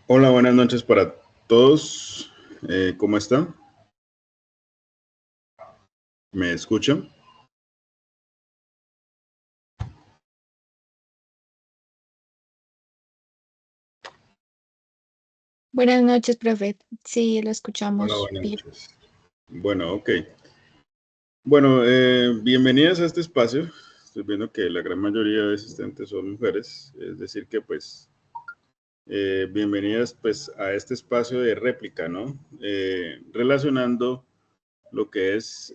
Hola, buenas noches para todos. ¿Cómo están? ¿Me escuchan? Buenas noches, profe. Sí, lo Hola, escuchamos buenas bien. noches. Bueno, ok. Bueno, bienvenidas a este espacio. Estoy viendo que la gran mayoría de asistentes son mujeres, es decir que pues bienvenidas pues a este espacio de réplica, ¿no? Relacionando lo que es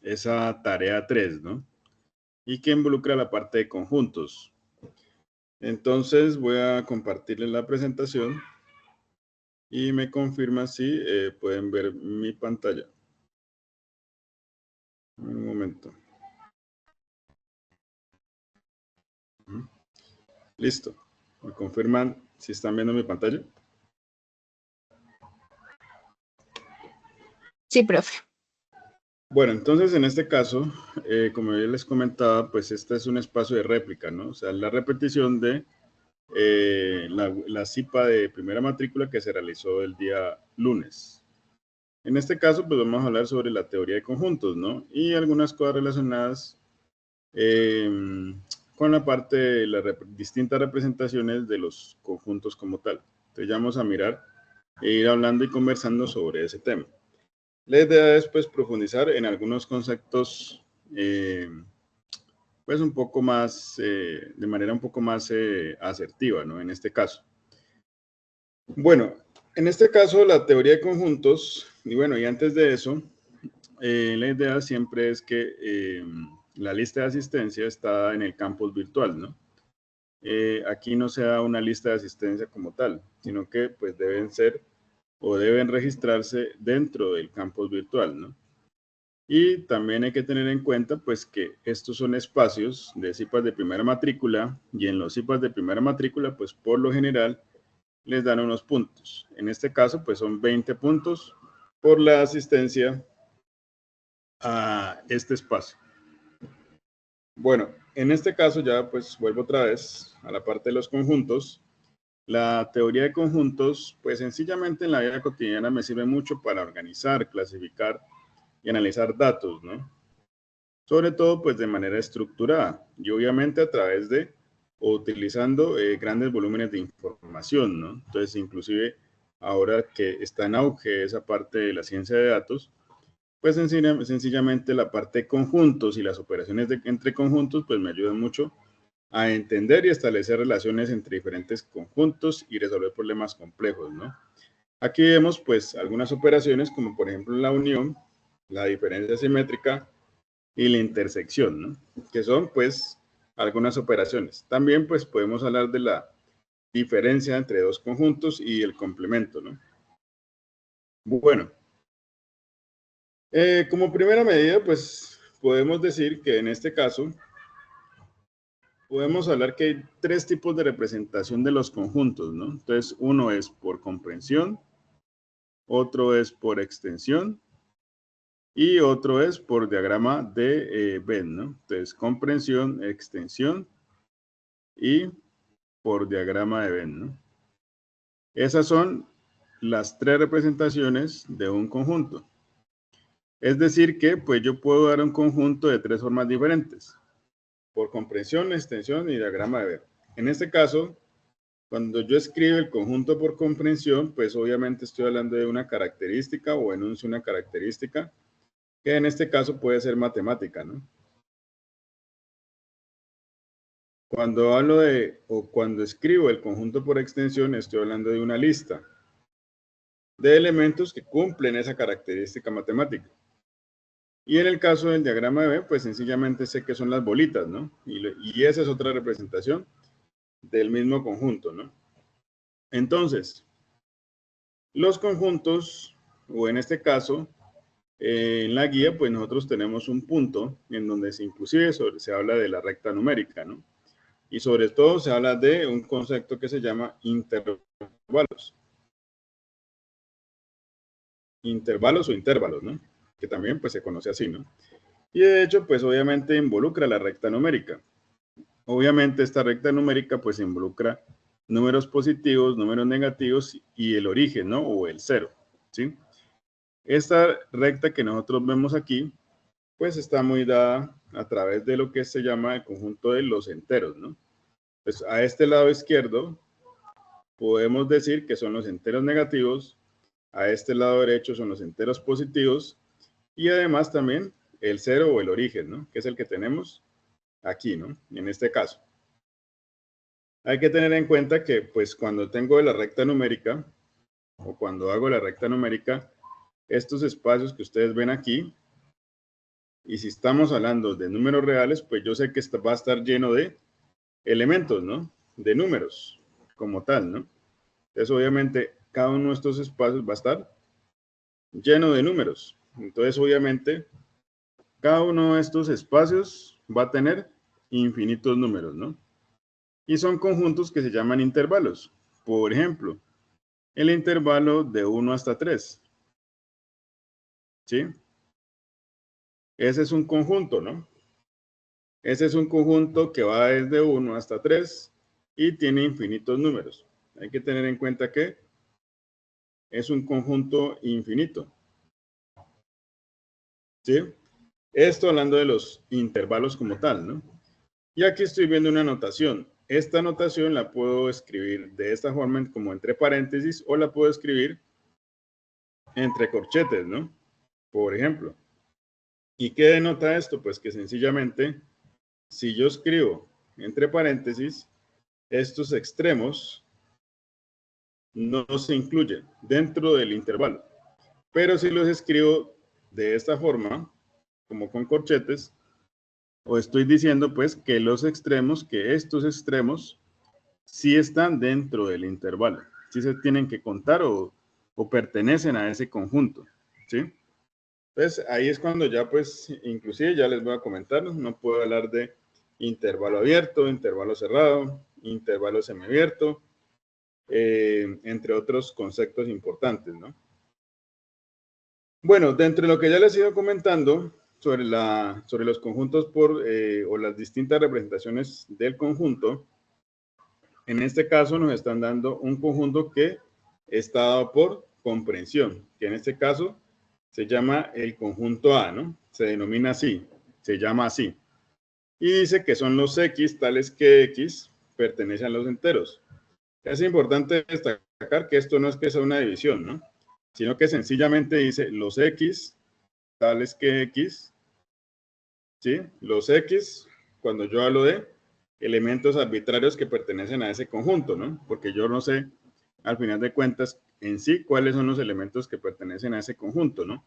esa tarea 3, ¿no? Y que involucra la parte de conjuntos. Entonces voy a compartirles la presentación y me confirma si pueden ver mi pantalla. Un momento. Listo. ¿Me confirman si están viendo mi pantalla? Sí, profe. Bueno, entonces en este caso, como ya les comentaba, pues este es un espacio de réplica, ¿no? O sea, la repetición de la CIPA de primera matrícula que se realizó el día lunes. En este caso, pues vamos a hablar sobre la teoría de conjuntos, ¿no? Y algunas cosas relacionadas eh, con la parte de las distintas representaciones de los conjuntos como tal. Entonces ya vamos a mirar e ir hablando y conversando sobre ese tema. La idea es pues profundizar en algunos conceptos pues un poco más, de manera un poco más asertiva, ¿no? En este caso. Bueno, en este caso la teoría de conjuntos, y bueno, y antes de eso, la idea siempre es que la lista de asistencia está en el campus virtual, ¿no? Aquí no se da una lista de asistencia como tal, sino que pues deben ser o deben registrarse dentro del campus virtual, ¿no? Y también hay que tener en cuenta pues que estos son espacios de CIPAS de primera matrícula y en los CIPAS de primera matrícula pues por lo general les dan unos puntos. En este caso pues son 20 puntos por la asistencia a este espacio. Bueno, en este caso ya pues vuelvo otra vez a la parte de los conjuntos. La teoría de conjuntos, pues sencillamente en la vida cotidiana me sirve mucho para organizar, clasificar y analizar datos, ¿no? Sobre todo, pues de manera estructurada y obviamente a través de o utilizando grandes volúmenes de información, ¿no? Entonces, inclusive ahora que está en auge esa parte de la ciencia de datos, pues sencillamente la parte de conjuntos y las operaciones entre conjuntos, pues me ayudan mucho a entender y establecer relaciones entre diferentes conjuntos y resolver problemas complejos, ¿no? Aquí vemos pues algunas operaciones como por ejemplo la unión, la diferencia simétrica y la intersección, ¿no? Que son pues algunas operaciones. También pues podemos hablar de la diferencia entre dos conjuntos y el complemento, ¿no? Bueno, como primera medida pues podemos decir que en este caso podemos hablar que hay tres tipos de representación de los conjuntos, ¿no? Entonces, uno es por comprensión, otro es por extensión y otro es por diagrama de Venn, ¿no? Entonces, comprensión, extensión y por diagrama de Venn, ¿no? Esas son las tres representaciones de un conjunto. Es decir que, pues yo puedo dar un conjunto de tres formas diferentes, por comprensión, extensión y diagrama de Venn. En este caso, cuando yo escribo el conjunto por comprensión, pues obviamente estoy hablando de una característica o enuncio una característica, que en este caso puede ser matemática, ¿no? Cuando hablo de, o cuando escribo el conjunto por extensión, estoy hablando de una lista de elementos que cumplen esa característica matemática. Y en el caso del diagrama de Venn, pues sencillamente sé que son las bolitas, ¿no? Y esa es otra representación del mismo conjunto, ¿no? Entonces, los conjuntos, o en este caso, en la guía, pues nosotros tenemos un punto en donde inclusive se habla de la recta numérica, ¿no? Y sobre todo se habla de un concepto que se llama intervalos. Intervalos o intervalos, ¿no? Que también pues se conoce así, ¿no? Y de hecho, pues obviamente involucra la recta numérica. Obviamente esta recta numérica pues involucra números positivos, números negativos y el origen, ¿no? O el cero, ¿sí? Esta recta que nosotros vemos aquí, pues está muy dada a través de lo que se llama el conjunto de los enteros, ¿no? Pues a este lado izquierdo podemos decir que son los enteros negativos, a este lado derecho son los enteros positivos y además también el cero o el origen, ¿no? Que es el que tenemos aquí, ¿no? En este caso. Hay que tener en cuenta que, pues, cuando tengo la recta numérica o cuando hago la recta numérica, estos espacios que ustedes ven aquí, y si estamos hablando de números reales, pues yo sé que va a estar lleno de elementos, ¿no? De números, como tal, ¿no? Entonces, obviamente, cada uno de estos espacios va a estar lleno de números. Entonces, obviamente, cada uno de estos espacios va a tener infinitos números, ¿no? Y son conjuntos que se llaman intervalos. Por ejemplo, el intervalo de 1 hasta 3. ¿Sí? Ese es un conjunto, ¿no? Ese es un conjunto que va desde 1 hasta 3 y tiene infinitos números. Hay que tener en cuenta que es un conjunto infinito. ¿Sí? Esto hablando de los intervalos como tal, ¿no? Y aquí estoy viendo una notación. Esta notación la puedo escribir de esta forma, como entre paréntesis, o la puedo escribir entre corchetes, ¿no? Por ejemplo. ¿Y qué denota esto? Pues que sencillamente, si yo escribo entre paréntesis, estos extremos no se incluyen dentro del intervalo. Pero si los escribo de esta forma, como con corchetes, o estoy diciendo pues que los extremos, que estos extremos, sí están dentro del intervalo, sí se tienen que contar o pertenecen a ese conjunto, ¿sí? Entonces ahí es cuando ya pues, inclusive ya les voy a comentar, no puedo hablar de intervalo abierto, intervalo cerrado, intervalo semiabierto, entre otros conceptos importantes, ¿no? Bueno, dentro de lo que ya les he ido comentando sobre los conjuntos o las distintas representaciones del conjunto, en este caso nos están dando un conjunto que está dado por comprensión, que en este caso se llama el conjunto A, ¿no? Se denomina así, se llama así. Y dice que son los X, tales que X pertenecen a los enteros. Es importante destacar que esto no es que sea una división, ¿no? Sino que sencillamente dice los X, tales que X, ¿sí? Los X, cuando yo hablo de elementos arbitrarios que pertenecen a ese conjunto, ¿no? Porque yo no sé, al final de cuentas, en sí, cuáles son los elementos que pertenecen a ese conjunto, ¿no?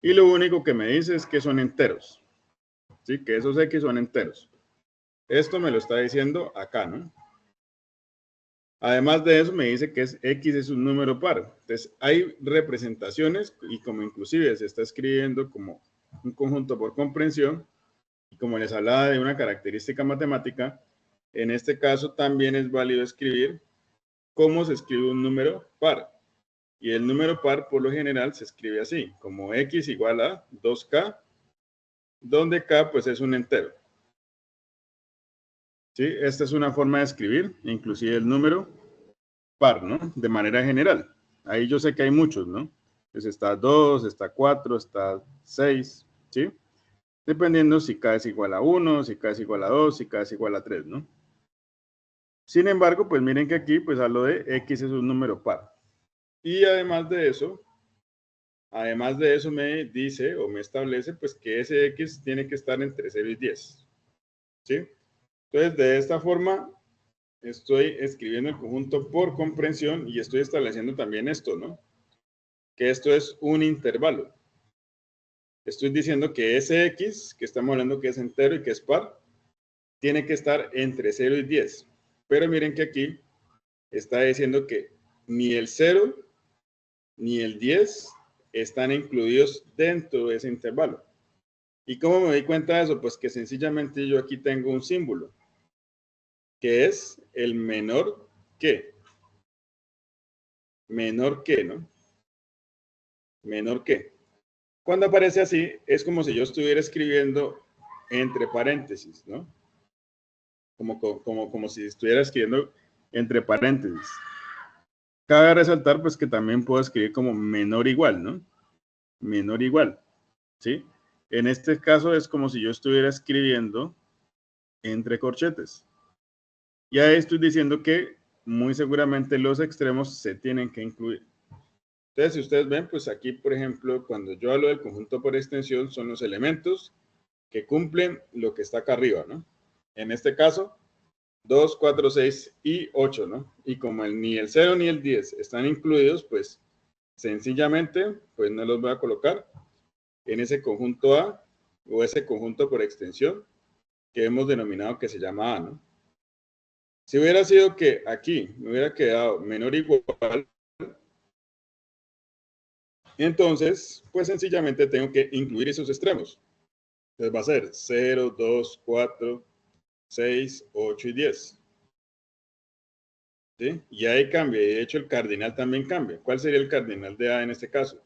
Y lo único que me dice es que son enteros, ¿sí? Que esos X son enteros. Esto me lo está diciendo acá, ¿no? Además de eso, me dice que X es un número par. Entonces, hay representaciones y como inclusive se está escribiendo como un conjunto por comprensión, y como les hablaba de una característica matemática, en este caso también es válido escribir cómo se escribe un número par. Y el número par, por lo general, se escribe así, como X igual a 2K, donde K pues es un entero. ¿Sí? Esta es una forma de escribir, inclusive el número par, ¿no? De manera general. Ahí yo sé que hay muchos, ¿no? Pues está 2, está 4, está 6, ¿sí? Dependiendo si K es igual a 1, si K es igual a 2, si K es igual a 3, ¿no? Sin embargo, pues miren que aquí pues hablo de X es un número par. Y además de eso me dice o me establece pues que ese X tiene que estar entre 0 y 10, ¿sí? Entonces, de esta forma estoy escribiendo el conjunto por comprensión y estoy estableciendo también esto, ¿no? Que esto es un intervalo. Estoy diciendo que ese X, que estamos hablando que es entero y que es par, tiene que estar entre 0 y 10. Pero miren que aquí está diciendo que ni el 0 ni el 10 están incluidos dentro de ese intervalo. ¿Y cómo me di cuenta de eso? Pues que sencillamente yo aquí tengo un símbolo, que es el menor que. Menor que, ¿no? Menor que. Cuando aparece así, es como si yo estuviera escribiendo entre paréntesis, ¿no? Como si estuviera escribiendo entre paréntesis. Cabe resaltar pues que también puedo escribir como menor igual, ¿no? Menor igual, ¿sí? En este caso es como si yo estuviera escribiendo entre corchetes. Y ahí estoy diciendo que muy seguramente los extremos se tienen que incluir. Entonces, si ustedes ven, pues aquí, por ejemplo, cuando yo hablo del conjunto por extensión, son los elementos que cumplen lo que está acá arriba, ¿no? En este caso, 2, 4, 6 y 8, ¿no? Y como ni el 0 ni el 10 están incluidos, pues sencillamente, pues no los voy a colocar en ese conjunto A o ese conjunto por extensión que hemos denominado que se llama A, ¿no? Si hubiera sido que aquí me hubiera quedado menor o igual, entonces, pues sencillamente tengo que incluir esos extremos. Entonces va a ser 0, 2, 4, 6, 8 y 10. ¿Sí? Y ahí cambia, y de hecho el cardinal también cambia. ¿Cuál sería el cardinal de A en este caso?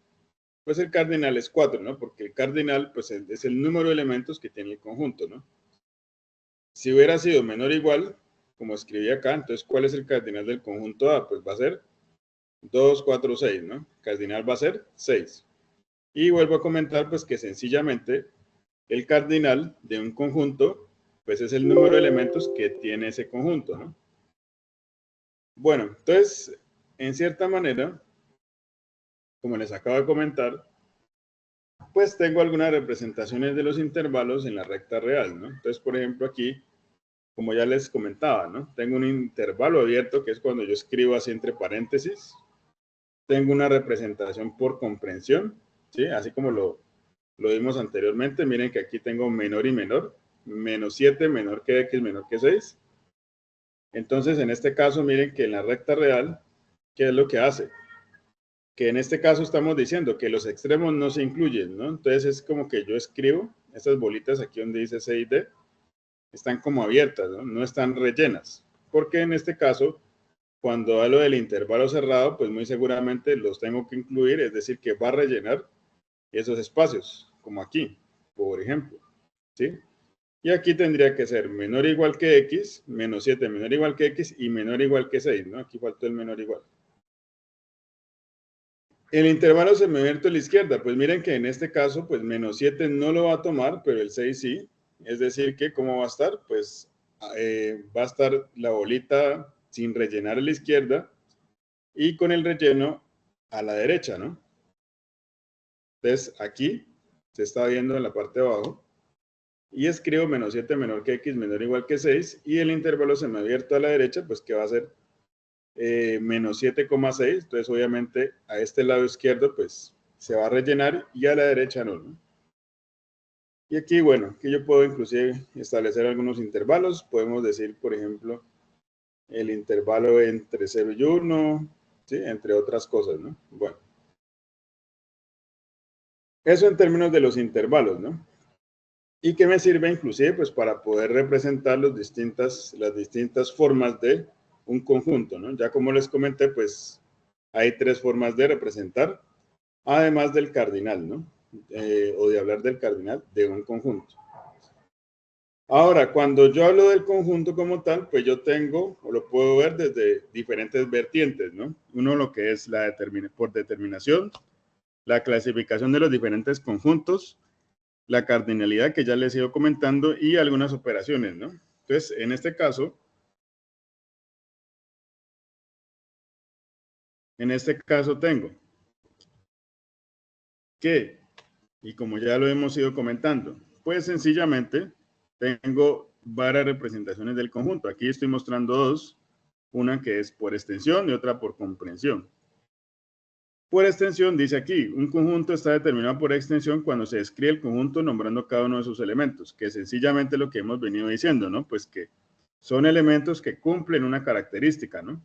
Pues el cardinal es 4, ¿no? Porque el cardinal pues es el número de elementos que tiene el conjunto, ¿no? Si hubiera sido menor o igual, como escribí acá, entonces ¿cuál es el cardinal del conjunto A? Pues va a ser 2, 4, 6, ¿no? Cardinal va a ser 6. Y vuelvo a comentar pues que sencillamente el cardinal de un conjunto pues es el número de elementos que tiene ese conjunto, ¿no? Bueno, entonces, en cierta manera, como les acabo de comentar, pues tengo algunas representaciones de los intervalos en la recta real, ¿no? Entonces, por ejemplo, aquí, como ya les comentaba, ¿no? Tengo un intervalo abierto, que es cuando yo escribo así entre paréntesis. Tengo una representación por comprensión, ¿sí? Así como lo vimos anteriormente. Miren que aquí tengo menor y menor. Menos 7 menor que x menor que 6. Entonces, en este caso, miren que en la recta real, ¿qué es lo que hace? Que en este caso estamos diciendo que los extremos no se incluyen, ¿no? Entonces es como que yo escribo, estas bolitas aquí donde dice C y D, están como abiertas, ¿no? No están rellenas. Porque en este caso, cuando hablo del intervalo cerrado, pues muy seguramente los tengo que incluir, es decir, que va a rellenar esos espacios, como aquí, por ejemplo, ¿sí? Y aquí tendría que ser menor o igual que x, menos 7 menor o igual que x y menor o igual que 6, ¿no? Aquí faltó el menor igual. El intervalo semiabierto a la izquierda, pues miren que en este caso, pues menos 7 no lo va a tomar, pero el 6 sí. Es decir, que ¿cómo va a estar? Pues va a estar la bolita sin rellenar a la izquierda y con el relleno a la derecha, ¿no? Entonces aquí se está viendo en la parte de abajo y escribo menos 7 menor que x menor o igual que 6 y el intervalo semiabierto a la derecha, pues que va a ser menos 7,6, entonces obviamente a este lado izquierdo pues se va a rellenar y a la derecha no, ¿no? Y aquí, bueno, aquí yo puedo inclusive establecer algunos intervalos, podemos decir, por ejemplo, el intervalo entre 0 y 1, ¿sí? Entre otras cosas, ¿no? Bueno, eso en términos de los intervalos, ¿no? Y que me sirve inclusive pues para poder representar las distintas formas de un conjunto, ¿no? Ya como les comenté, pues hay tres formas de representar, además del cardinal, ¿no? O de hablar del cardinal de un conjunto. Ahora, cuando yo hablo del conjunto como tal, pues yo tengo, o lo puedo ver desde diferentes vertientes, ¿no? Uno lo que es por determinación, la clasificación de los diferentes conjuntos, la cardinalidad que ya les he ido comentando y algunas operaciones, ¿no? Entonces, en este caso tengo que, y como ya lo hemos ido comentando, pues sencillamente tengo varias representaciones del conjunto. Aquí estoy mostrando dos, una que es por extensión y otra por comprensión. Por extensión dice aquí, un conjunto está determinado por extensión cuando se describe el conjunto nombrando cada uno de sus elementos, que sencillamente lo que hemos venido diciendo, ¿no? Pues que son elementos que cumplen una característica, ¿no?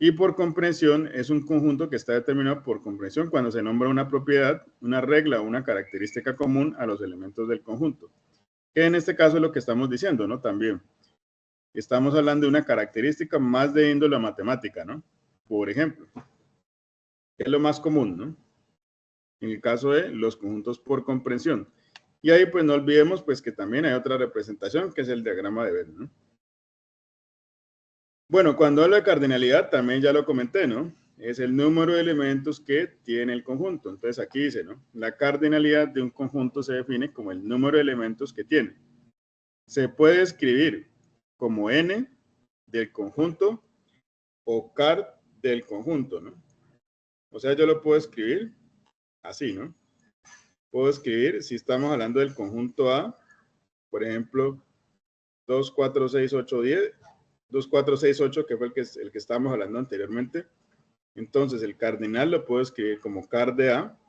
Y por comprensión es un conjunto que está determinado por comprensión cuando se nombra una propiedad, una regla o una característica común a los elementos del conjunto. Que en este caso es lo que estamos diciendo, ¿no? También estamos hablando de una característica más de índole matemática, ¿no? Por ejemplo, que es lo más común, ¿no? En el caso de los conjuntos por comprensión. Y ahí pues no olvidemos pues que también hay otra representación que es el diagrama de Venn, ¿no? Bueno, cuando hablo de cardinalidad, también ya lo comenté, ¿no? Es el número de elementos que tiene el conjunto. Entonces aquí dice, ¿no? La cardinalidad de un conjunto se define como el número de elementos que tiene. Se puede escribir como n del conjunto o card del conjunto, ¿no? O sea, yo lo puedo escribir así, ¿no? Puedo escribir, si estamos hablando del conjunto A, por ejemplo, 2, 4, 6, 8, 10, 2, 4, 6, 8, que fue el que estábamos hablando anteriormente. Entonces, el cardinal lo puedo escribir como card de A.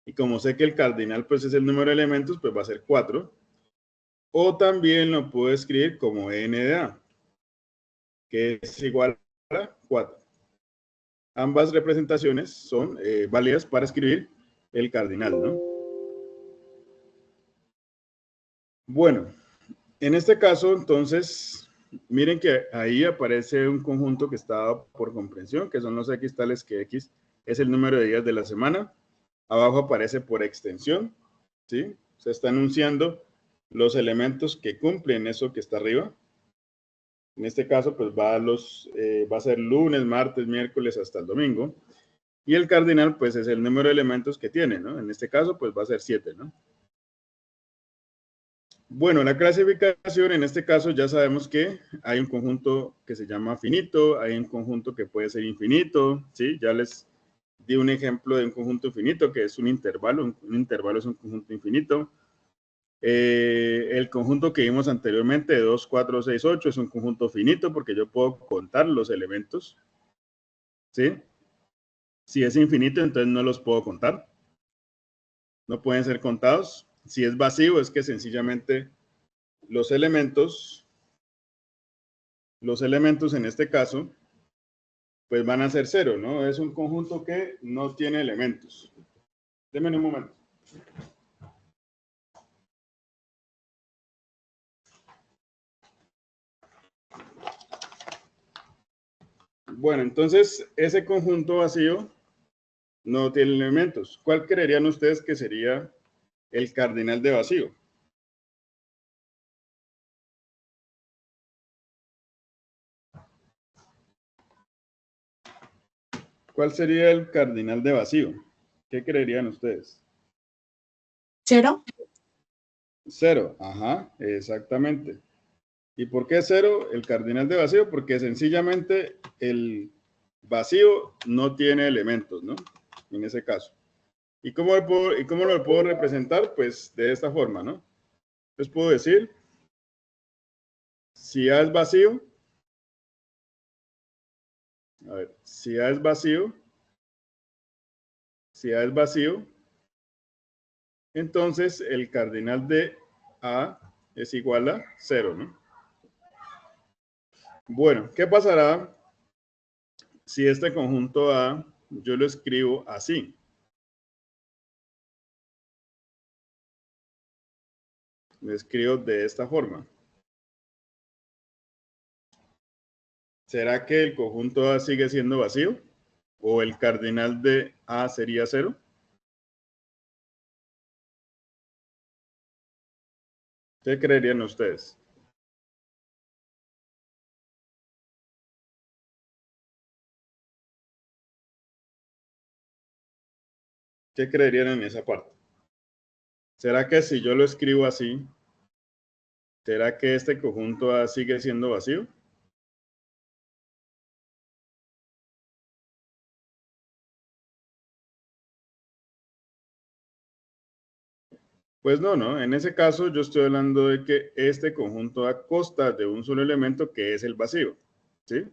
Y como sé que el cardinal pues es el número de elementos, pues va a ser 4. O también lo puedo escribir como n de A, que es igual a 4. Ambas representaciones son válidas para escribir el cardinal, ¿no? Bueno, en este caso, entonces, miren que ahí aparece un conjunto que está dado por comprensión, que son los x tales que x es el número de días de la semana. Abajo aparece por extensión, ¿sí? Se está enunciando los elementos que cumplen eso que está arriba. En este caso, pues va a ser lunes, martes, miércoles hasta el domingo. Y el cardinal, pues es el número de elementos que tiene, ¿no? En este caso, pues va a ser 7, ¿no? Bueno, la clasificación, en este caso ya sabemos que hay un conjunto que se llama finito, hay un conjunto que puede ser infinito, ¿sí? Ya les di un ejemplo de un conjunto infinito que es un intervalo. Un intervalo es un conjunto infinito. El conjunto que vimos anteriormente de 2, 4, 6, 8 es un conjunto finito porque yo puedo contar los elementos, ¿sí? Si es infinito, entonces no los puedo contar. No pueden ser contados. Si es vacío, es que sencillamente los elementos en este caso, pues van a ser 0, ¿no? Es un conjunto que no tiene elementos. Denme un momento. Bueno, entonces ese conjunto vacío no tiene elementos. ¿Cuál creerían ustedes que sería el cardinal de vacío? ¿Cuál sería el cardinal de vacío? ¿Qué creerían ustedes? 0. 0, ajá, exactamente. ¿Y por qué 0 el cardinal de vacío? Porque sencillamente el vacío no tiene elementos, ¿no? En ese caso. ¿Y cómo lo puedo representar? Pues de esta forma, ¿no? Entonces puedo decir, si A es vacío, a ver, si A es vacío, entonces el cardinal de A es igual a 0, ¿no? Bueno, ¿qué pasará si este conjunto A yo lo escribo así? Lo escribo de esta forma. ¿Será que el conjunto A sigue siendo vacío? ¿O el cardinal de A sería 0? ¿Qué creerían ustedes? ¿Qué creerían en esa parte? ¿Será que si yo lo escribo así, será que este conjunto A sigue siendo vacío? Pues no, ¿no? En ese caso yo estoy hablando de que este conjunto A consta de un solo elemento que es el vacío, ¿sí?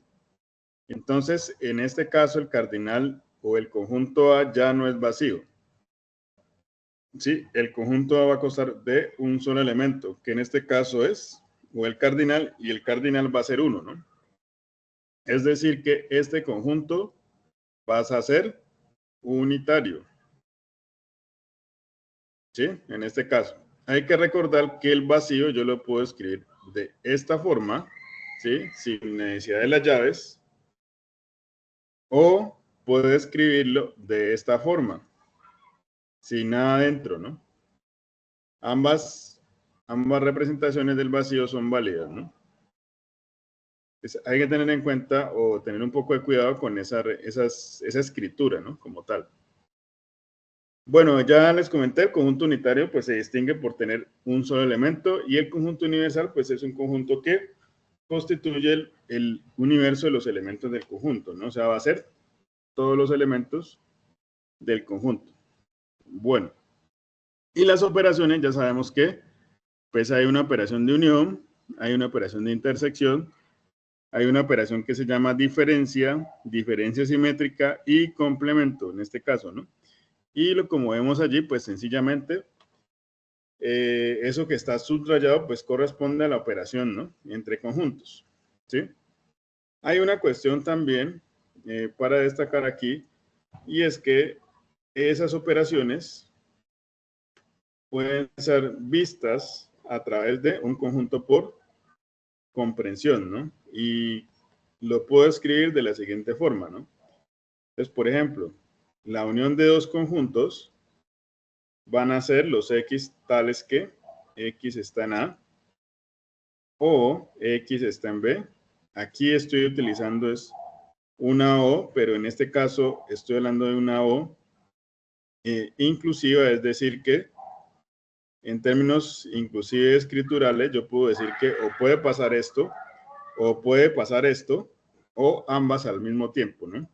Entonces, en este caso el cardinal o el conjunto A ya no es vacío. Sí, el conjunto A va a constar de un solo elemento, que en este caso es o el cardinal, y el cardinal va a ser 1, ¿no? Es decir, que este conjunto pasa a ser unitario. ¿Sí? En este caso. Hay que recordar que el vacío yo lo puedo escribir de esta forma, ¿sí? Sin necesidad de las llaves. O puedo escribirlo de esta forma, sin nada dentro, ¿no? Ambas representaciones del vacío son válidas, ¿no? Hay que tener en cuenta o tener un poco de cuidado con esa escritura, ¿no? Como tal. Bueno, ya les comenté, el conjunto unitario pues se distingue por tener un solo elemento y el conjunto universal pues es un conjunto que constituye el universo de los elementos del conjunto, ¿no? O sea, va a ser todos los elementos del conjunto. Bueno, y las operaciones ya sabemos que pues hay una operación de unión, hay una operación de intersección, hay una operación que se llama diferencia, diferencia simétrica y complemento, en este caso, ¿no? Y como vemos allí, pues sencillamente, eso que está subrayado, pues corresponde a la operación, ¿no? Entre conjuntos, ¿sí? Hay una cuestión también para destacar aquí, y es que esas operaciones pueden ser vistas a través de un conjunto por comprensión, ¿no? Y lo puedo escribir de la siguiente forma, ¿no? Entonces, por ejemplo, la unión de dos conjuntos van a ser los X tales que X está en A o X está en B. Aquí estoy utilizando es una O, pero en este caso estoy hablando de una O inclusiva, es decir que en términos inclusive escriturales yo puedo decir que o puede pasar esto o puede pasar esto o ambas al mismo tiempo, ¿no?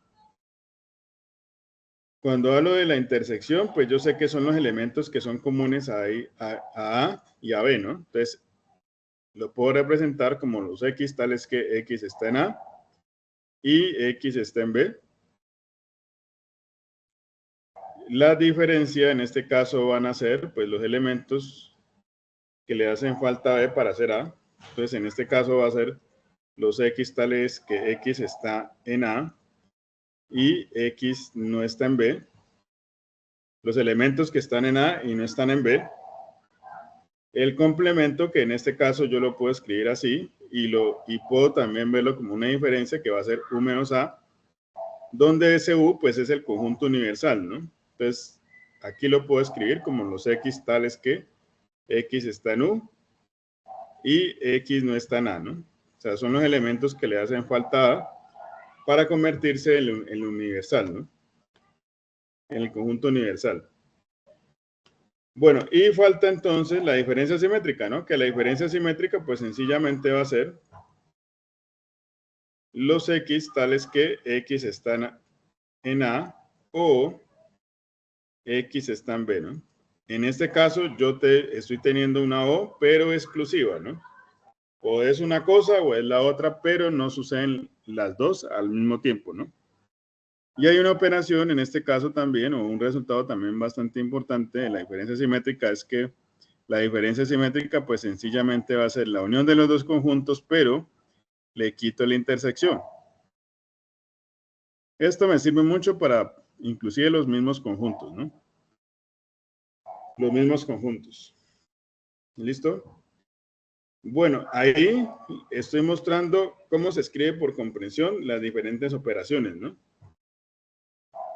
Cuando hablo de la intersección, pues yo sé que son los elementos que son comunes a A y a B, ¿no? Entonces, lo puedo representar como los X tales que X está en A y X está en B. La diferencia en este caso van a ser pues los elementos que le hacen falta a B para hacer A. Entonces, en este caso va a ser los X tales que X está en A y X no está en B. Los elementos que están en A y no están en B. El complemento, que en este caso yo lo puedo escribir así, y puedo también verlo como una diferencia que va a ser U menos A, donde ese U pues es el conjunto universal, ¿no? Entonces, aquí lo puedo escribir como los X tales que X está en U y X no está en A, ¿no? O sea, son los elementos que le hacen falta a A para convertirse en universal, ¿no? En el conjunto universal. Bueno, y falta entonces la diferencia simétrica, ¿no? Que la diferencia simétrica, pues sencillamente va a ser los X tales que X están en A o X está en B, ¿no? En este caso, yo estoy teniendo una O, pero exclusiva, ¿no? O es una cosa o es la otra, pero no suceden las dos al mismo tiempo, ¿no? Y hay una operación en este caso también, o un resultado también bastante importante de la diferencia simétrica, es que la diferencia simétrica pues sencillamente va a ser la unión de los dos conjuntos, pero le quito la intersección. Esto me sirve mucho para inclusive los mismos conjuntos, ¿no? Los mismos conjuntos. ¿Listo? Bueno, ahí estoy mostrando cómo se escribe por comprensión las diferentes operaciones, ¿no?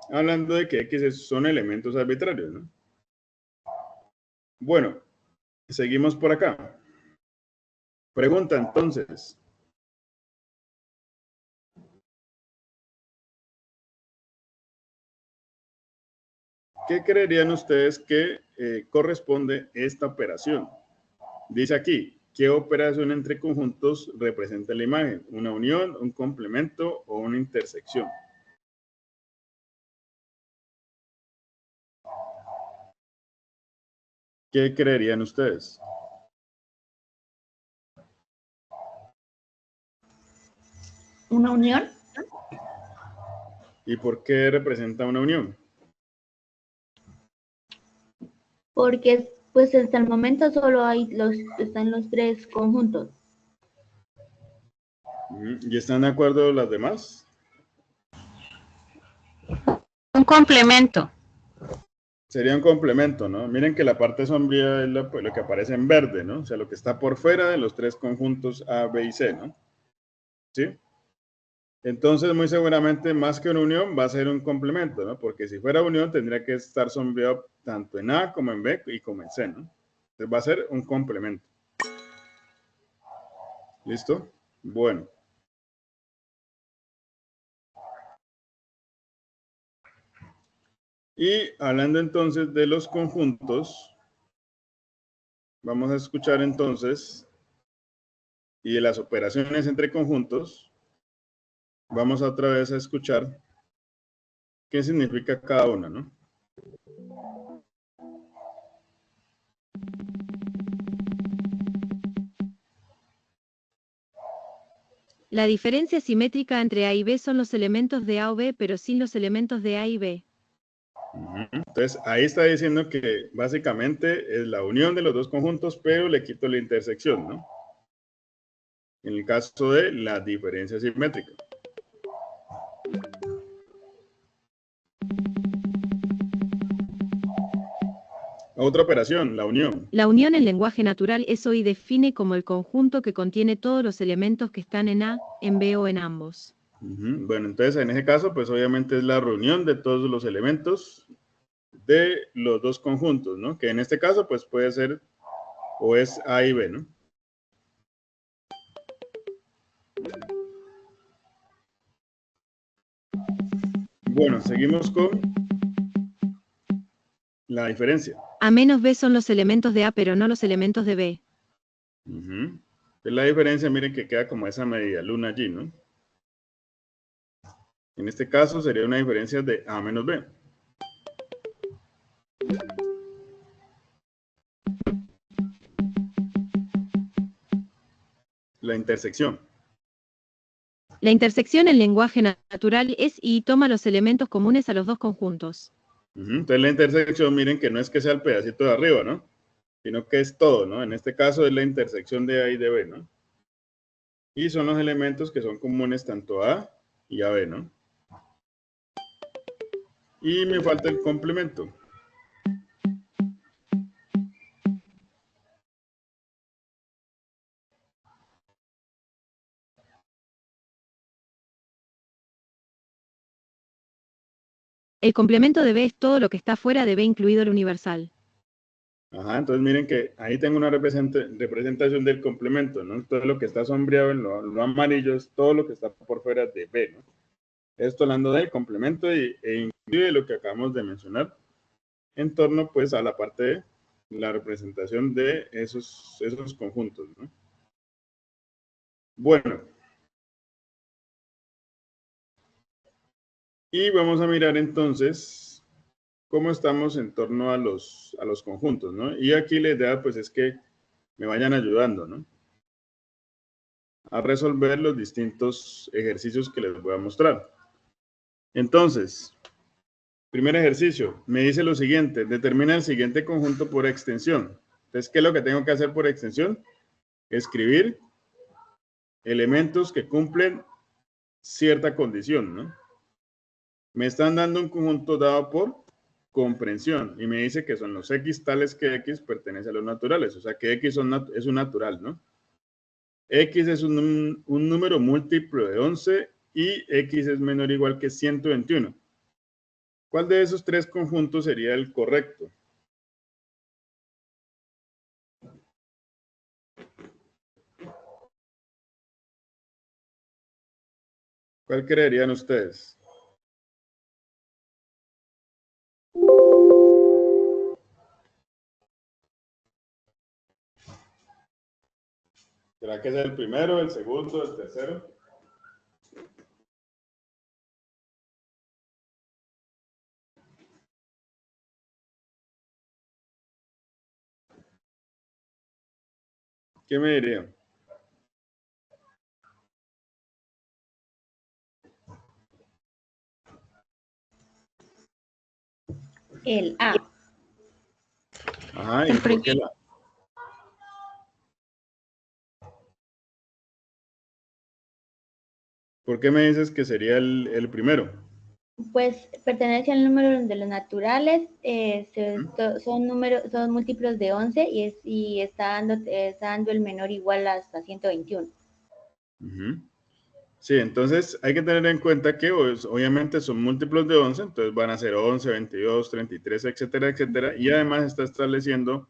Hablando de que X son elementos arbitrarios, ¿no? Bueno, seguimos por acá. Pregunta entonces. ¿Qué creerían ustedes que corresponde esta operación? Dice aquí, ¿qué operación entre conjuntos representa la imagen? ¿Una unión, un complemento o una intersección? ¿Qué creerían ustedes? ¿Una unión? ¿Y por qué representa una unión? Porque pues hasta el momento solo están los tres conjuntos. ¿Y están de acuerdo las demás? Un complemento. Sería un complemento, ¿no? Miren que la parte sombría es lo que aparece en verde, ¿no? O sea, lo que está por fuera de los tres conjuntos A, B y C, ¿no? ¿Sí? Entonces, muy seguramente, más que una unión, va a ser un complemento, ¿no? Porque si fuera unión, tendría que estar sombreado tanto en A como en B y como en C, ¿no? Entonces, va a ser un complemento. ¿Listo? Bueno. Y hablando entonces de los conjuntos, vamos a escuchar entonces, y de las operaciones entre conjuntos, vamos otra vez a escuchar qué significa cada una, ¿no? La diferencia simétrica entre A y B son los elementos de A o B, pero sin los elementos de A y B. Entonces, ahí está diciendo que básicamente es la unión de los dos conjuntos, pero le quito la intersección, ¿no? En el caso de la diferencia simétrica. Otra operación, la unión. La unión en lenguaje natural es hoy define como el conjunto que contiene todos los elementos que están en A, en B o en ambos. Bueno, entonces en ese caso, pues obviamente es la reunión de todos los elementos de los dos conjuntos, ¿no? Que en este caso, pues puede ser o es A y B, ¿no? Bueno, seguimos con la diferencia. A menos B son los elementos de A, pero no los elementos de B. La diferencia, miren que queda como esa media luna allí, ¿no? En este caso sería una diferencia de A menos B. La intersección. La intersección en lenguaje natural es y toma los elementos comunes a los dos conjuntos. Entonces la intersección, miren que no es que sea el pedacito de arriba, ¿no? Sino que es todo, ¿no? En este caso es la intersección de A y de B, ¿no? Y son los elementos que son comunes tanto a A y a B, ¿no? Y me falta el complemento. El complemento de B es todo lo que está fuera de B, incluido el universal. Ajá, entonces miren que ahí tengo una representación del complemento, ¿no? Todo lo que está sombreado en lo amarillo es todo lo que está por fuera de B, ¿no? Esto hablando del complemento e incluye lo que acabamos de mencionar en torno, pues, a la parte de la representación de esos conjuntos, ¿no? Bueno. Y vamos a mirar entonces cómo estamos en torno a los conjuntos, ¿no? Y aquí la idea, pues, es que me vayan ayudando, ¿no? A resolver los distintos ejercicios que les voy a mostrar. Entonces, primer ejercicio, me dice lo siguiente, determina el siguiente conjunto por extensión. Entonces, ¿qué es lo que tengo que hacer por extensión? Escribir elementos que cumplen cierta condición, ¿no? Me están dando un conjunto dado por comprensión y me dice que son los X tales que X pertenece a los naturales, o sea que X es un natural, ¿no? X es un número múltiplo de 11 y X es menor o igual que 121. ¿Cuál de esos tres conjuntos sería el correcto? ¿Cuál creerían ustedes? ¿Será que es el primero, el segundo, el tercero? ¿Qué me dirían? El A. Ajá, ¿y por qué la? ¿Por qué me dices que sería el primero? Pues pertenece al número de los naturales, son múltiplos de 11 y está dando el menor igual hasta 121. Sí, entonces hay que tener en cuenta que pues, obviamente son múltiplos de 11, entonces van a ser 11, 22, 33, etcétera, etcétera, y además está estableciendo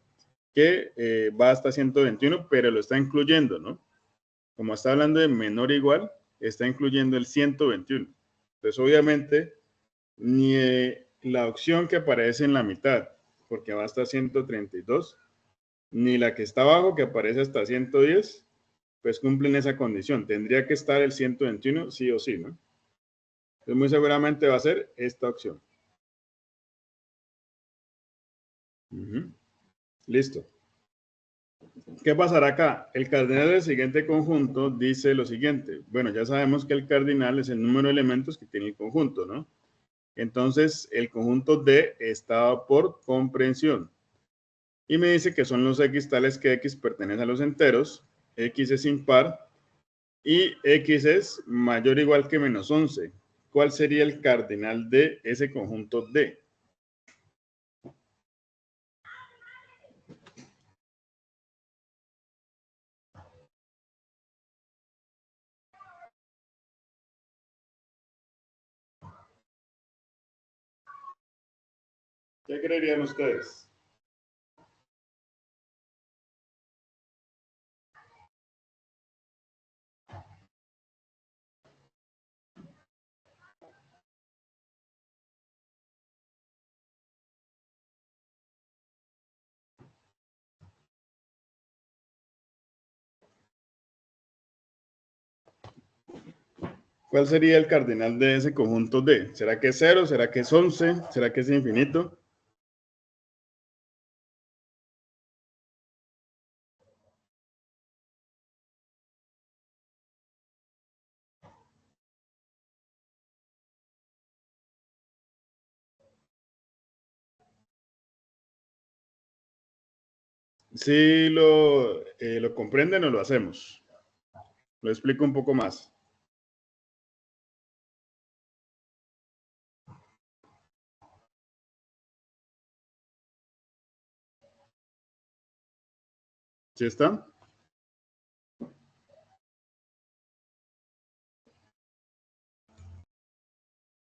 que va hasta 121, pero lo está incluyendo, ¿no? Como está hablando de menor o igual, está incluyendo el 121. Entonces, obviamente, ni la opción que aparece en la mitad, porque va hasta 132, ni la que está abajo, que aparece hasta 110, pues cumplen esa condición. Tendría que estar el 121 sí o sí, ¿no? Entonces muy seguramente va a ser esta opción. Listo. ¿Qué pasará acá? El cardinal del siguiente conjunto dice lo siguiente. Bueno, ya sabemos que el cardinal es el número de elementos que tiene el conjunto, ¿no? Entonces, el conjunto D está por comprensión. Y me dice que son los X tales que X pertenece a los enteros, X es impar y X es mayor o igual que menos 11. ¿Cuál sería el cardinal de ese conjunto D? ¿Qué creerían ustedes? ¿Cuál sería el cardinal de ese conjunto D? ¿Será que es 0? ¿Será que es 11? ¿Será que es infinito? Si lo comprenden o lo hacemos. Lo explico un poco más. ¿Sí está?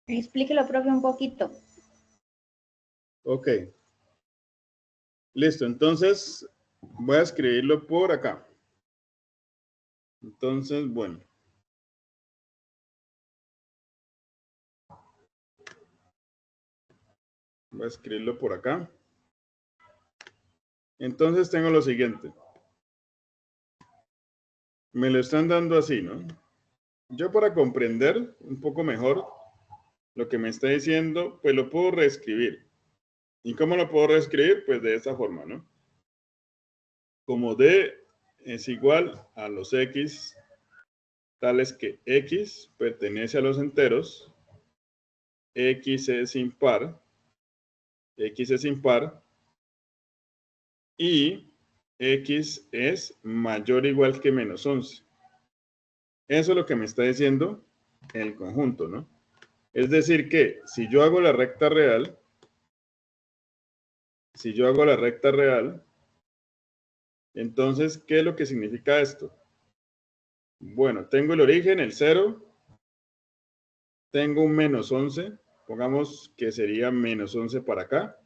Explíquelo, profe, un poquito. Ok. Listo, entonces voy a escribirlo por acá. Entonces, bueno. Voy a escribirlo por acá. Entonces tengo lo siguiente. Me lo están dando así, ¿no? Yo para comprender un poco mejor lo que me está diciendo, pues lo puedo reescribir. ¿Y cómo lo puedo reescribir? Pues de esta forma, ¿no? Como D es igual a los X, tales que X pertenece a los enteros, X es impar, y X es mayor o igual que menos 11. Eso es lo que me está diciendo el conjunto, ¿no? Es decir que si yo hago la recta real, entonces, ¿qué es lo que significa esto? Bueno, tengo el origen, el 0, tengo un menos 11, pongamos que sería menos 11 para acá,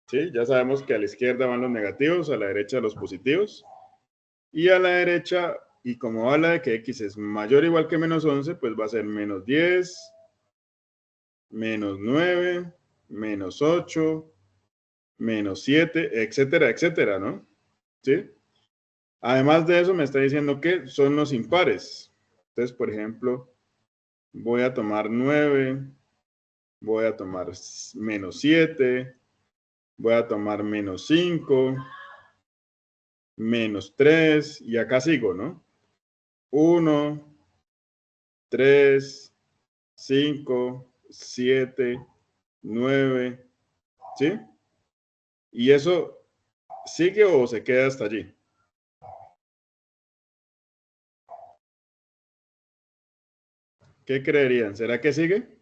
¿sí? Ya sabemos que a la izquierda van los negativos, a la derecha los positivos, y a la derecha, y como habla de que X es mayor o igual que menos 11, pues va a ser menos 10, menos 9, menos 8, menos 7, etcétera, etcétera, ¿no? ¿Sí? Además de eso, me está diciendo que son los impares. Entonces, por ejemplo, voy a tomar 9, voy a tomar menos 7, voy a tomar menos 5, menos 3, y acá sigo, ¿no? 1, 3, 5, 7, 9, ¿sí? ¿Y eso sigue o se queda hasta allí? ¿Qué creerían? ¿Será que sigue?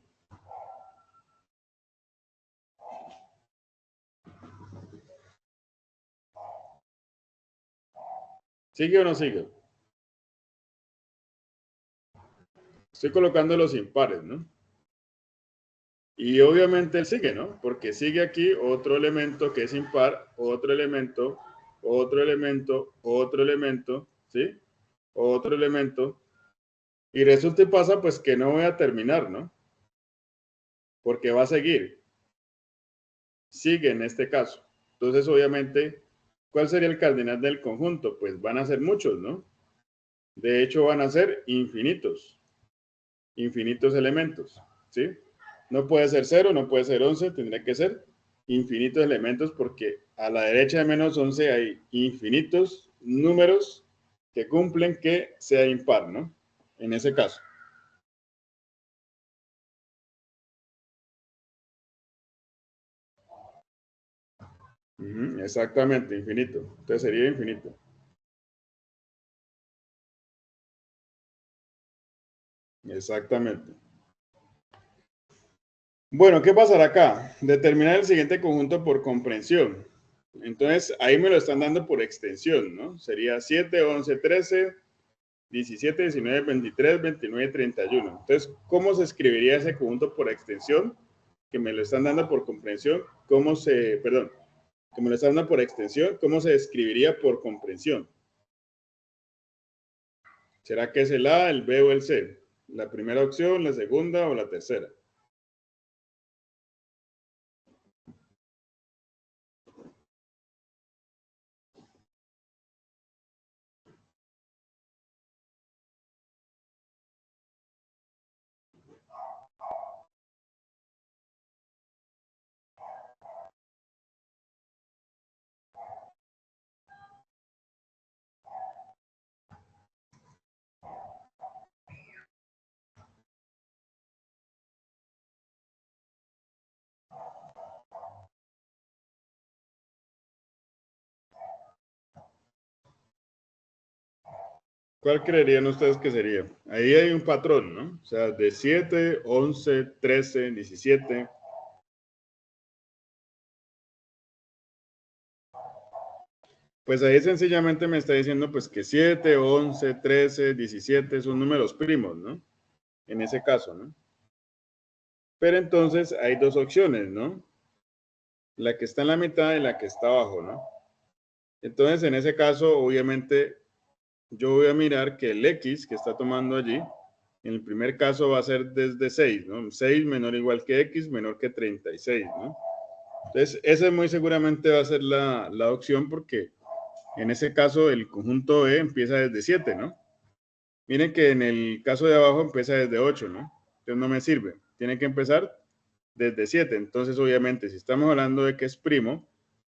¿Sigue o no sigue? Estoy colocando los impares, ¿no? Y obviamente él sigue, ¿no? Porque sigue aquí otro elemento que es impar, otro elemento, otro elemento, otro elemento, ¿sí? Otro elemento. Y resulta y pasa pues que no voy a terminar, ¿no? Porque va a seguir. sigue en este caso. Entonces, obviamente, ¿cuál sería el cardinal del conjunto? Pues van a ser muchos, ¿no? De hecho, van a ser infinitos elementos, ¿sí? No puede ser 0, no puede ser 11, tendría que ser infinitos elementos porque a la derecha de menos 11 hay infinitos números que cumplen que sea impar, ¿no? En ese caso. Exactamente, infinito. Entonces sería infinito. Exactamente. Bueno, ¿qué pasará acá? Determinar el siguiente conjunto por comprensión. Entonces, ahí me lo están dando por extensión, ¿no? Sería 7, 11, 13, 17, 19, 23, 29, 31. Entonces, ¿cómo se escribiría ese conjunto por extensión? Que me lo están dando por comprensión. Que me lo están dando por extensión. ¿Cómo se escribiría por comprensión? ¿Será que es el A, el B o el C? ¿La primera opción, la segunda o la tercera? ¿Cuál creerían ustedes que sería? Ahí hay un patrón, ¿no? O sea, de 7, 11, 13, 17. Pues ahí sencillamente me está diciendo pues que 7, 11, 13, 17 son números primos, ¿no? En ese caso, ¿no? Pero entonces hay dos opciones, ¿no? La que está en la mitad y la que está abajo, ¿no? Entonces, en ese caso, obviamente, yo voy a mirar que el X que está tomando allí, en el primer caso va a ser desde 6, ¿no? 6 menor o igual que X, menor que 36, ¿no? Entonces, esa muy seguramente va a ser la opción porque en ese caso el conjunto E empieza desde 7, ¿no? Miren que en el caso de abajo empieza desde 8, ¿no? Entonces no me sirve. Tiene que empezar desde 7. Entonces, obviamente, si estamos hablando de que es primo,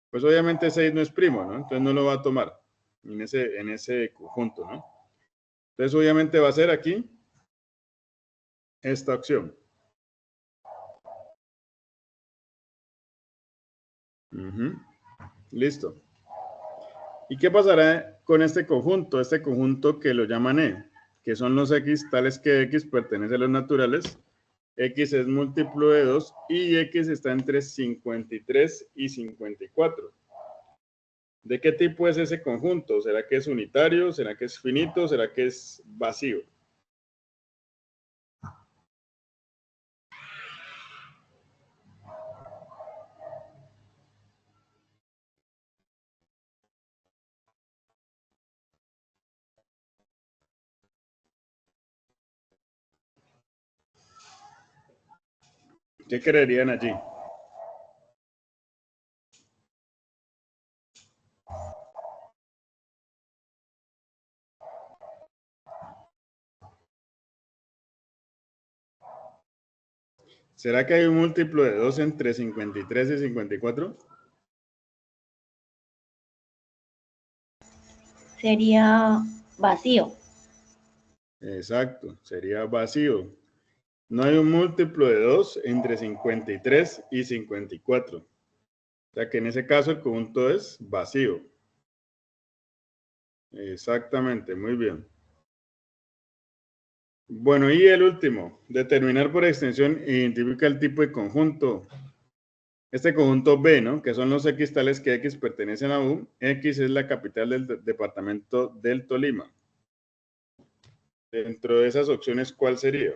pues obviamente 6 no es primo, ¿no? Entonces no lo va a tomar en ese conjunto, ¿no? Entonces, obviamente va a ser aquí esta opción. Listo. ¿Y qué pasará con este conjunto? Este conjunto que lo llaman E, que son los X tales que X pertenece a los naturales, X es múltiplo de 2 y X está entre 53 y 54. ¿De qué tipo es ese conjunto? ¿Será que es unitario? ¿Será que es finito? ¿Será que es vacío? ¿Qué creerían allí? ¿Será que hay un múltiplo de 2 entre 53 y 54? Sería vacío. Exacto, sería vacío. No hay un múltiplo de 2 entre 53 y 54. O sea que en ese caso el conjunto es vacío. Exactamente, muy bien. Bueno, y el último, determinar por extensión identifica el tipo de conjunto. Este conjunto B, ¿no? Que son los X tales que X pertenecen a U. X es la capital del departamento del Tolima. Dentro de esas opciones, ¿cuál sería?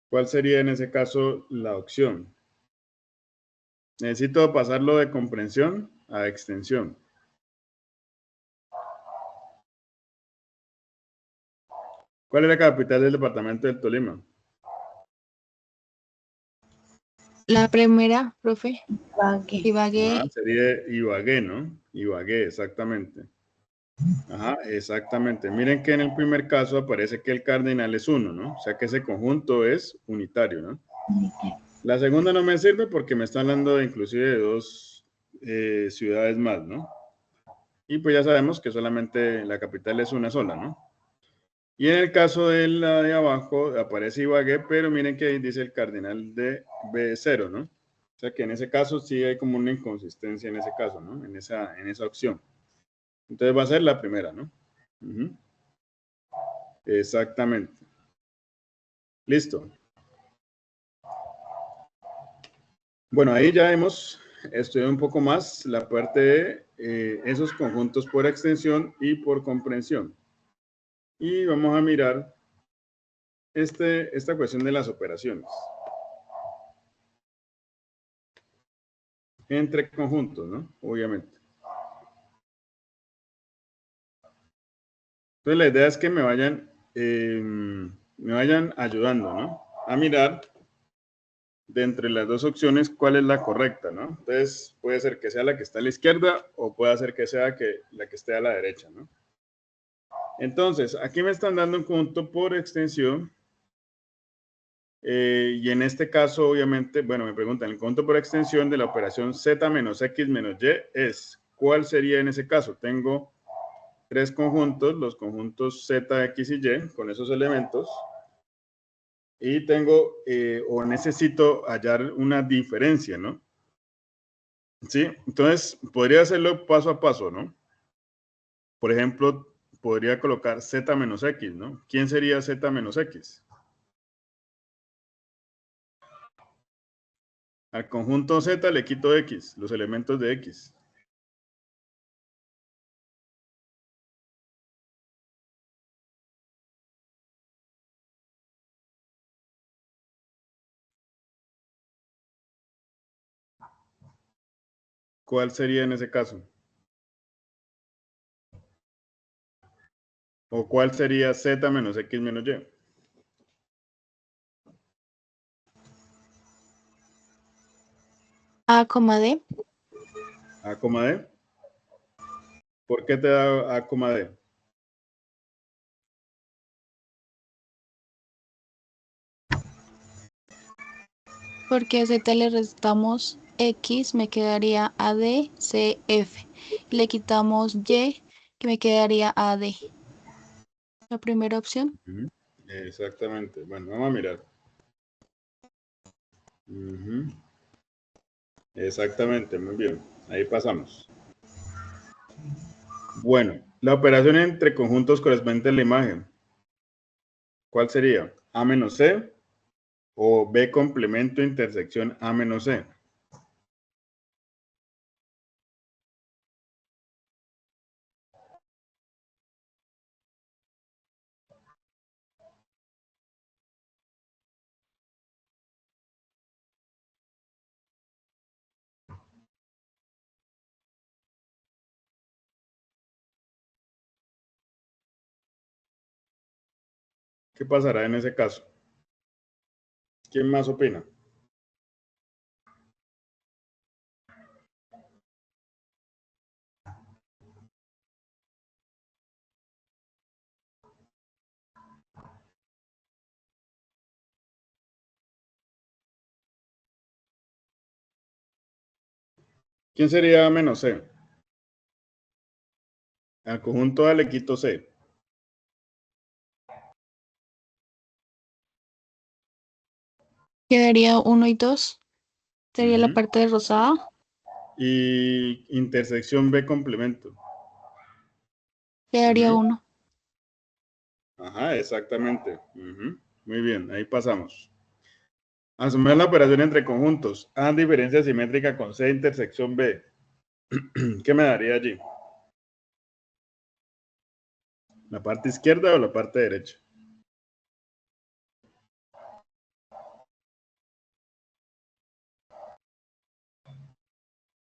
¿Cuál sería en ese caso la opción? Necesito pasarlo de comprensión a extensión. ¿Cuál es la capital del departamento del Tolima? La primera, profe, Ibagué. Ibagué. Sería Ibagué, ¿no? Ibagué, exactamente. Ajá, exactamente. Miren que en el primer caso aparece que el cardinal es 1, ¿no? O sea que ese conjunto es unitario, ¿no? La segunda no me sirve porque me está hablando inclusive de 2 ciudades más, ¿no? Y pues ya sabemos que solamente la capital es una sola, ¿no? Y en el caso de la de abajo aparece Ibagué, pero miren que ahí dice el cardinal de B0, ¿no? O sea que en ese caso sí hay como una inconsistencia en ese caso, ¿no? En esa opción. Entonces va a ser la primera, ¿no? Uh-huh. Exactamente. Listo. Bueno, ahí ya hemos estudiado un poco más la parte de esos conjuntos por extensión y por comprensión. Y vamos a mirar esta cuestión de las operaciones entre conjuntos, ¿no? Obviamente. Entonces la idea es que me vayan ayudando, ¿no? A mirar de entre las dos opciones cuál es la correcta, ¿no? Entonces puede ser que sea la que está a la izquierda o puede ser que sea la que esté a la derecha, ¿no? Entonces, aquí me están dando un conjunto por extensión y en este caso, obviamente, bueno, me preguntan, el conjunto por extensión de la operación z menos x menos y es, ¿cuál sería en ese caso? Tengo 3 conjuntos, los conjuntos z, x y y, con esos elementos, y tengo o necesito hallar una diferencia, ¿no? ¿Sí? Entonces, podría hacerlo paso a paso, ¿no? Por ejemplo, podría colocar z menos x, ¿no? ¿Quién sería z menos x? Al conjunto z le quito x, los elementos de x. ¿Cuál sería en ese caso? ¿O cuál sería z menos x menos y? A, D. A, D. ¿Por qué te da A, D? Porque a Z le restamos X, me quedaría AD, CF. Le quitamos Y, que me quedaría AD. La primera opción. Exactamente. Bueno, vamos a mirar. Exactamente, muy bien. Ahí pasamos. Bueno, la operación entre conjuntos correspondiente a la imagen. ¿Cuál sería? A menos C o B complemento intersección A menos C. ¿Qué pasará en ese caso? ¿Quién más opina? ¿Quién sería A menos C? Al conjunto A le quito C. Quedaría 1 y 2. Sería la parte de rosada. Y intersección B complemento. Quedaría 1. Ajá, exactamente. Muy bien, ahí pasamos. Asumir la operación entre conjuntos. A diferencia simétrica con C intersección B. ¿Qué me daría allí? ¿La parte izquierda o la parte derecha?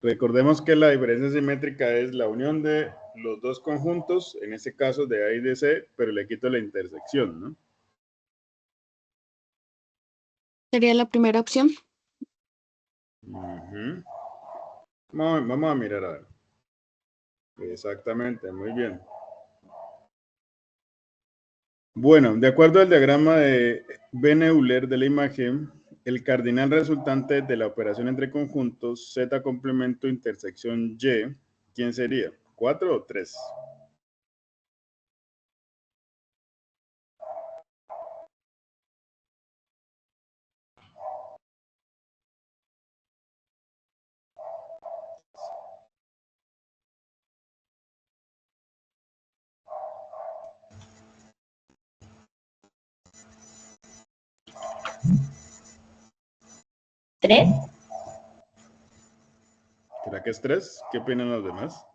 Recordemos que la diferencia simétrica es la unión de los dos conjuntos, en este caso de A y de C, pero le quito la intersección, ¿no? Sería la primera opción. Ujú. Vamos a mirar a ver. Exactamente, muy bien. Bueno, de acuerdo al diagrama de Bene-Euler de la imagen, el cardinal resultante de la operación entre conjuntos Z complemento intersección Y, ¿quién sería? ¿4 o 3? ¿Tres? ¿Será que es 3? ¿Qué opinan los demás?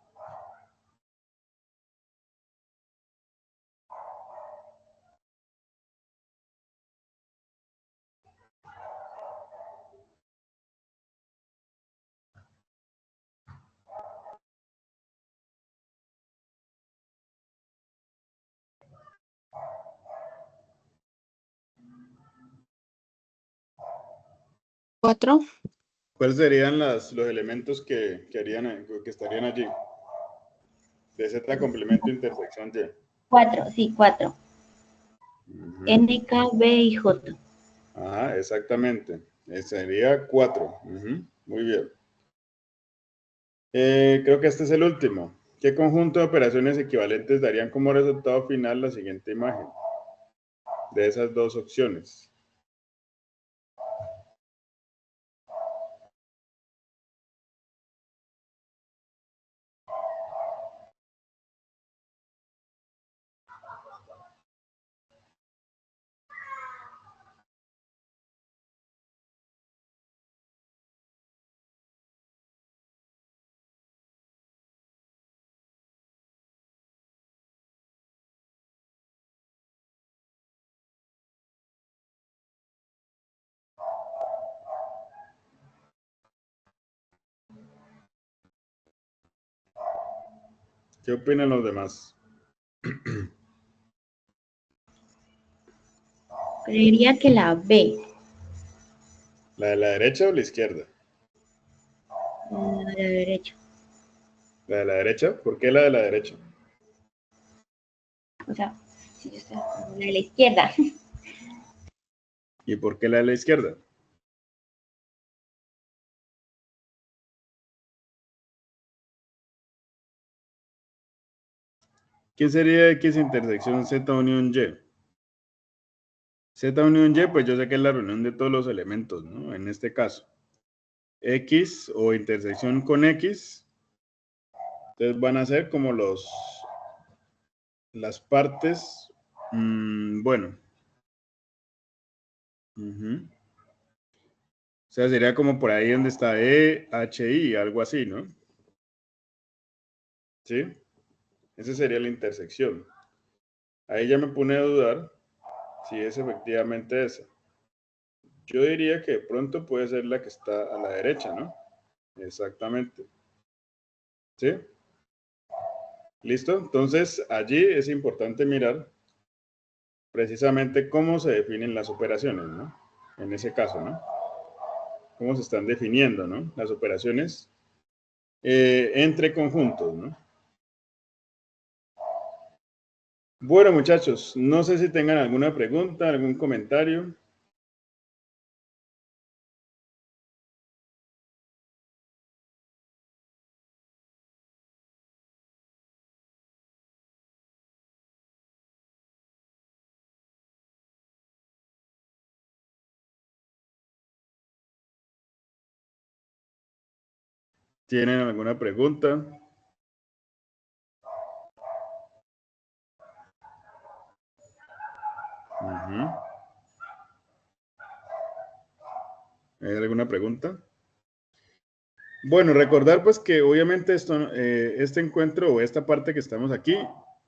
¿4? ¿Cuáles serían los elementos que estarían allí? De Z complemento intersección Y. 4, sí, 4. Ujú. N, K, B y J. Ajá, exactamente. Sería 4. Muy bien. Creo que este es el último. ¿Qué conjunto de operaciones equivalentes darían como resultado final la siguiente imagen? De esas dos opciones. ¿Qué opinan los demás? Creería que la B. ¿La de la derecha o la izquierda? La derecha. ¿La de la derecha? ¿Por qué la de la derecha? O sea, sí, la de la izquierda. ¿Y por qué la de la izquierda? ¿Qué sería X intersección Z unión Y? Z unión Y, pues yo sé que es la reunión de todos los elementos, ¿no? En este caso. X o intersección con X, entonces van a ser como las partes, bueno. O sea, sería como por ahí donde está E, H, I, algo así, ¿no? ¿Sí? Esa sería la intersección. Ahí ya me pone a dudar si es efectivamente esa. Yo diría que de pronto puede ser la que está a la derecha, ¿no? Exactamente. ¿Sí? ¿Listo? Entonces, allí es importante mirar precisamente cómo se definen las operaciones, ¿no? En ese caso, ¿no? Cómo se están definiendo, ¿no? Las operaciones entre conjuntos, ¿no? Bueno, muchachos, no sé si tengan alguna pregunta, algún comentario. ¿Tienen alguna pregunta? ¿Hay alguna pregunta? Bueno, recordar pues que obviamente este encuentro o esta parte que estamos aquí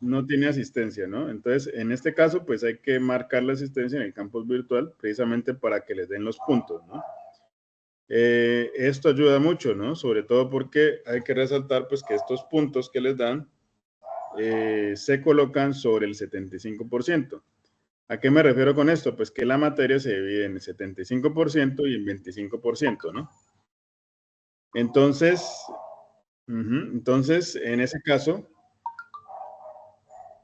no tiene asistencia, ¿no? Entonces, en este caso, pues hay que marcar la asistencia en el campus virtual precisamente para que les den los puntos, ¿no? Esto ayuda mucho, ¿no? Sobre todo porque hay que resaltar pues que estos puntos que les dan se colocan sobre el 75%. ¿A qué me refiero con esto? Pues que la materia se divide en 75% y en 25%, ¿no? Entonces, entonces, en ese caso,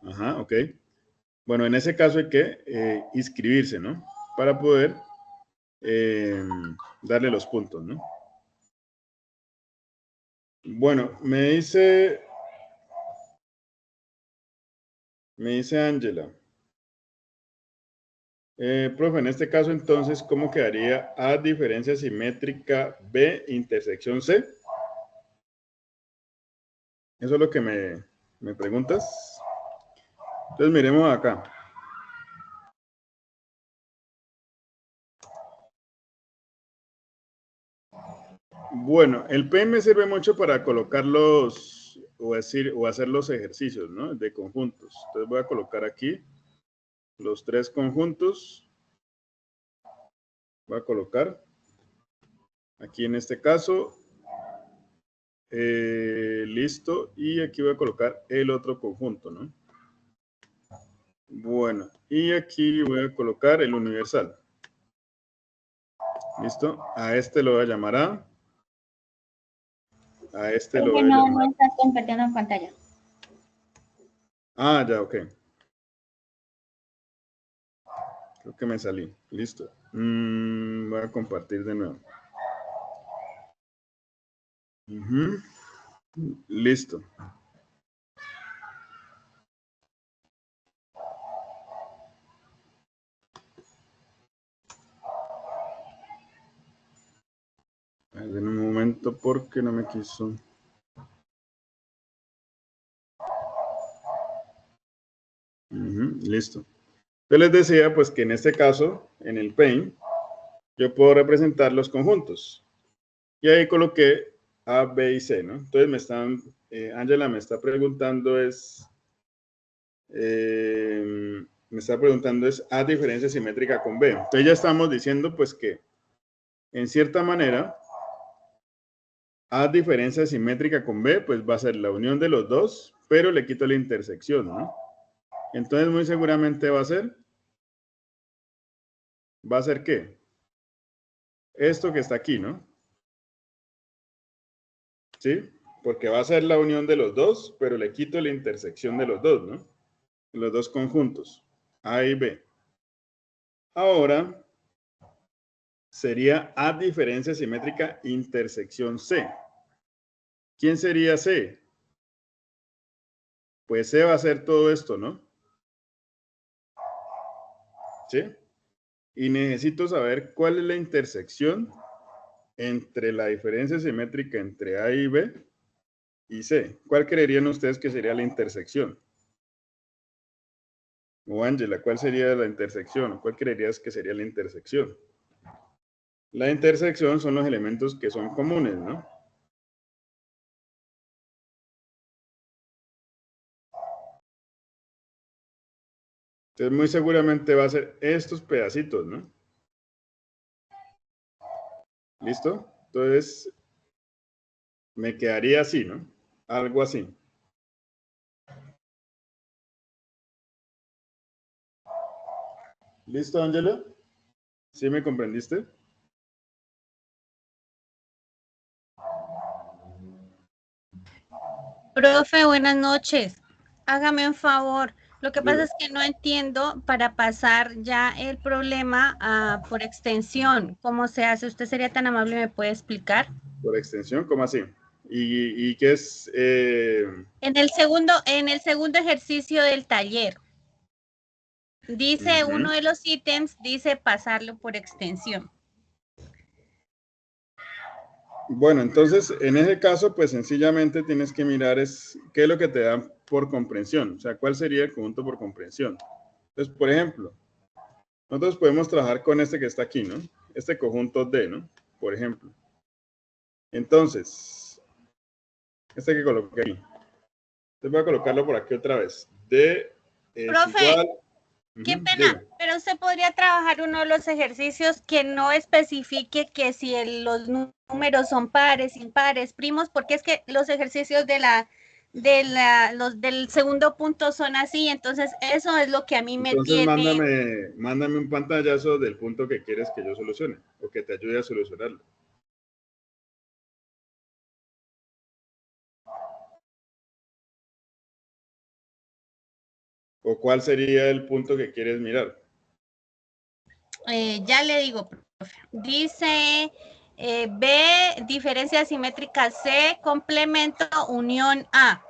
ok. Bueno, en ese caso hay que inscribirse, ¿no? Para poder darle los puntos, ¿no? Bueno, me dice Ángela. Profe, en este caso entonces, ¿cómo quedaría A diferencia simétrica B intersección C? Eso es lo que me preguntas. Entonces miremos acá. Bueno, el P me sirve mucho para colocar los, o hacer los ejercicios, ¿no? De conjuntos. Entonces voy a colocar aquí los 3 conjuntos. Voy a colocar aquí en este caso. Listo. Y aquí voy a colocar el otro conjunto, ¿no? Bueno, y aquí voy a colocar el universal. ¿Listo? A este lo voy a llamar A. A este lo voy a llamar. No estás compartiendo en pantalla. Ah, ya, ok. Creo que me salí. Listo. Voy a compartir de nuevo. Listo. En un momento porque no me quiso. Listo. Yo les decía pues que en este caso, en el Paint, yo puedo representar los conjuntos. Y ahí coloqué A, B y C, ¿no? Entonces Ángela me está preguntando es A diferencia simétrica con B. Entonces ya estamos diciendo pues que en cierta manera A diferencia simétrica con B pues va a ser la unión de los dos, pero le quito la intersección, ¿no? Entonces muy seguramente va a ser ¿qué? Esto que está aquí, ¿no? ¿Sí? Porque va a ser la unión de los dos, pero le quito la intersección de los dos, ¿no? Los dos conjuntos, A y B. Ahora, sería A diferencia simétrica intersección C. ¿Quién sería C? Pues C va a ser todo esto, ¿no? ¿Sí? Y necesito saber cuál es la intersección entre la diferencia simétrica entre A y B y C. ¿Cuál creerían ustedes que sería la intersección? O Ángela, ¿cuál sería la intersección? ¿Cuál creerías que sería la intersección? La intersección son los elementos que son comunes, ¿no? Entonces, muy seguramente va a ser estos pedacitos, ¿no? ¿Listo? Entonces, me quedaría así, ¿no? Algo así. ¿Listo, Ángela? ¿Sí me comprendiste? Profe, buenas noches. Hágame un favor. Lo que pasa Dime. es que no entiendo para pasar ya el problema por extensión. ¿Cómo se hace? ¿Usted sería tan amable y me puede explicar? Por extensión, ¿cómo así? ¿Y qué es? En el segundo ejercicio del taller, dice uno de los ítems, dice pasarlo por extensión. Bueno, entonces, en ese caso, pues sencillamente tienes que mirar qué es lo que te dan por comprensión. O sea, ¿cuál sería el conjunto por comprensión? Entonces, por ejemplo, nosotros podemos trabajar con este que está aquí, ¿no? Este conjunto D, ¿no? Por ejemplo. Entonces, este que coloqué aquí. Entonces voy a colocarlo por aquí otra vez. D es Profe, igual. Qué Ujú, pena, diga. pero usted podría trabajar uno de los ejercicios que no especifique que si los números son pares, impares, primos, porque es que los ejercicios los del segundo punto son así, entonces eso es lo que a mí me Entonces tiene. mándame un pantallazo del punto que quieres que yo solucione o que te ayude a solucionarlo. ¿O cuál sería el punto que quieres mirar? Ya le digo, profe. Dice B, diferencia simétrica C, complemento, unión A.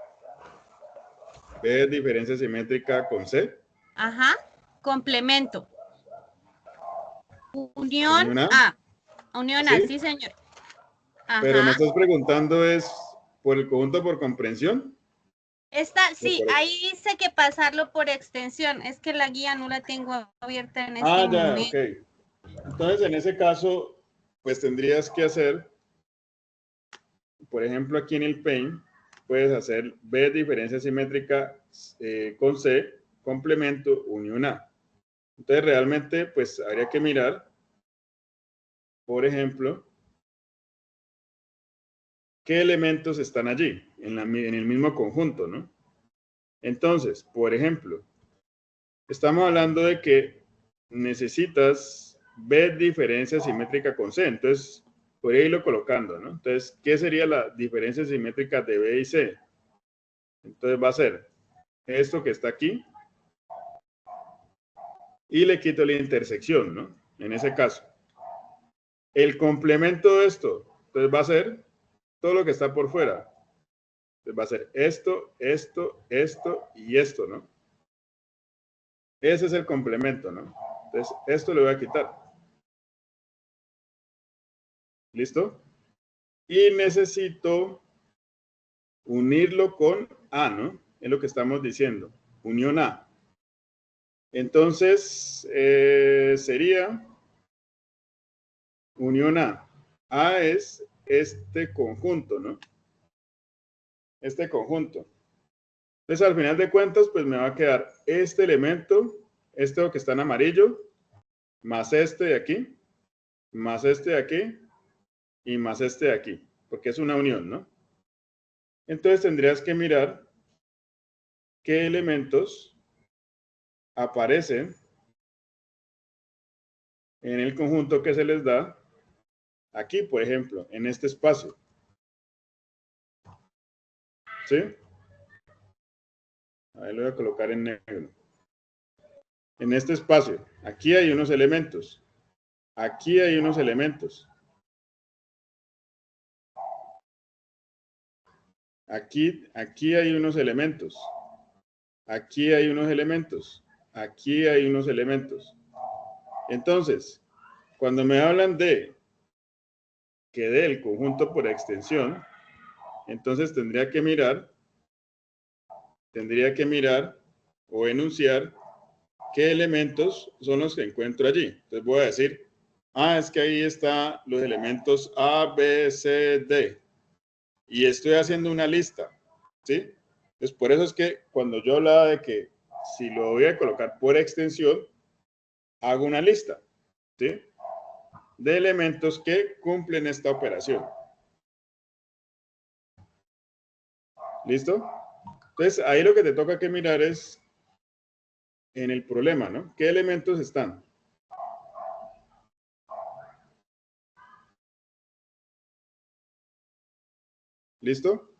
¿Ves diferencia simétrica con C? Ajá, complemento. Unión ¿Unión A? A. Unión A, ¿Sí? sí, señor. Pero me Ajá. estás preguntando es por el conjunto por comprensión. Sí, ahí dice que pasarlo por extensión. Es que la guía no la tengo abierta en este Ya, momento. ok. Entonces, en ese caso, pues tendrías que hacer, por ejemplo, aquí en el Paint, puedes hacer B diferencia simétrica con C, complemento, unión A. Entonces, realmente, pues habría que mirar, por ejemplo, qué elementos están allí, en el mismo conjunto, ¿no? Entonces, por ejemplo, estamos hablando de que necesitas B diferencia simétrica con C. Entonces, podría irlo colocando, ¿no? Entonces, ¿qué sería la diferencia simétrica de B y C? Entonces va a ser esto que está aquí y le quito la intersección, ¿no? En ese caso. El complemento de esto, entonces va a ser todo lo que está por fuera. Entonces va a ser esto, esto, esto y esto, ¿no? Ese es el complemento, ¿no? Entonces, esto le voy a quitar. ¿Listo? Y necesito unirlo con A, ¿no? Es lo que estamos diciendo. Unión A. Entonces, sería unión A. A es este conjunto, ¿no? Este conjunto. Entonces, al final de cuentas, pues me va a quedar este elemento, este que está en amarillo, más este de aquí, más este de aquí, y más este de aquí, porque es una unión, ¿no? Entonces, tendrías que mirar qué elementos aparecen en el conjunto que se les da aquí, por ejemplo, en este espacio. ¿Sí? Ahí lo voy a colocar en negro. En este espacio, aquí hay unos elementos. Aquí hay unos elementos. Aquí hay unos elementos. Aquí hay unos elementos. Aquí hay unos elementos. Entonces, cuando me hablan de que del conjunto por extensión, entonces tendría que mirar o enunciar qué elementos son los que encuentro allí. Entonces voy a decir, es que ahí están los elementos A, B, C, D. Y estoy haciendo una lista, ¿sí? Entonces por eso es que cuando yo hablaba de que si lo voy a colocar por extensión, hago una lista, ¿sí? De elementos que cumplen esta operación. ¿Listo? Entonces ahí lo que te toca que mirar es en el problema, ¿no? ¿Qué elementos están? ¿Listo?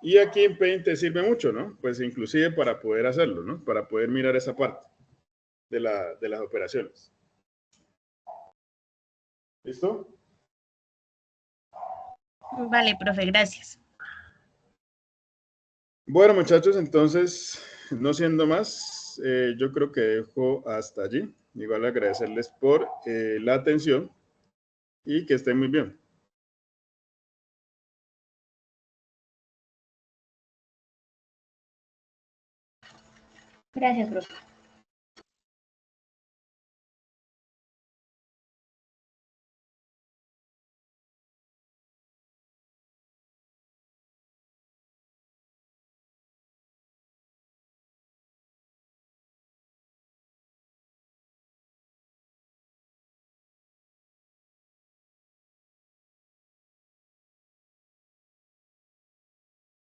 Y aquí en Paint te sirve mucho, ¿no? Pues inclusive para poder hacerlo, ¿no? Para poder mirar esa parte de las operaciones. ¿Listo? Vale, profe, gracias. Bueno, muchachos, entonces, no siendo más, yo creo que dejo hasta allí. Igual agradecerles por la atención y que estén muy bien. Gracias, profe.